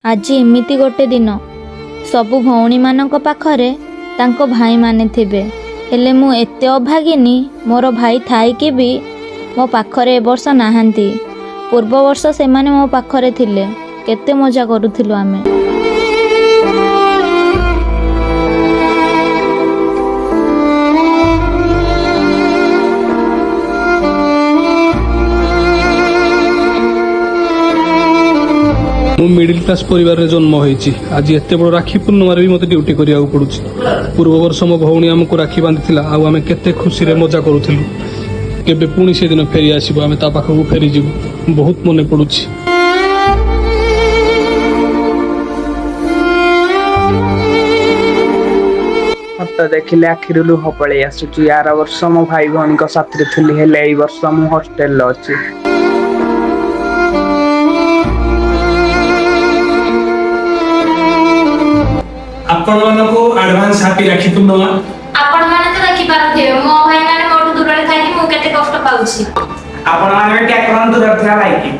ଆଜି ଏମିତି ଗୋଟେ ଦିନ, ସବୁ ଭଉଣୀମାନଙ୍କ ପାଖରେ ତାଙ୍କ ଭାଇମାନେ ଥିବେ, ହେଲେ ମୁଁ ଏତେ ଅଭାଗିନୀ, ମୋର ଭାଇ ଥାଇକି ବି ମୋ ପାଖରେ ଏ ବର୍ଷ ନାହାନ୍ତି। ପୂର୍ବ ବର୍ଷ ସେମାନେ ମୋ ପାଖରେ ଥିଲେ, କେତେ ମଜା କରୁଥିଲୁ ଆମେ। ମୁଁ ମିଡିଲ କ୍ଲାସ ପରିବାରରେ ଜନ୍ମ ହୋଇଛି। ଆଜି ଏତେ ବଡ଼ ରାକ୍ଷୀ ପୂର୍ଣ୍ଣିମାରେ ବି ମୋତେ ଡ୍ୟୁଟି କରିବାକୁ ପଡୁଛି। ପୂର୍ବ ବର୍ଷ ମୋ ଭଉଣୀ ଆମକୁ ରାକ୍ଷୀ ବାନ୍ଧିଥିଲା, ଆଉ ଆମେ କେତେ ଖୁସିରେ ମଜା କରୁଥିଲୁ। କେବେ ପୁଣି ସେଦିନ ଫେରି ଆସିବ, ଆମେ ତା ପାଖକୁ ଫେରିଯିବୁ। ବହୁତ ମନେ ପଡୁଛି। ଫଟୋ ଦେଖିଲେ ଆଖିରୁ ଲୁହ ପଳେଇ ଆସୁଛି। ଆର ବର୍ଷ ମୋ ଭାଇ ଭଉଣୀଙ୍କ ସାଥିରେ ଥିଲି, ହେଲେ ଏଇ ବର୍ଷ ମୁଁ ହଷ୍ଟେଲରେ ଅଛି। ଆପଣମାନଙ୍କୁ ଆଡଭାନ୍ସ ହାପି ରାକ୍ଷୀ ପୂର୍ଣ୍ଣିମା। ଆପଣମାନେ ତ ଦେଖିପାରୁଥିବେ ମୋ ଭାଇମାନେ ମୋଠୁ ଦୂରରେ ଥାଇକି ମୁଁ କେତେ କଷ୍ଟ ପାଉଛି। ଆପଣମାନେ ଟ୍ୟାକ୍ଟର ଦୂରରେ ଥିବା ଭାଇକି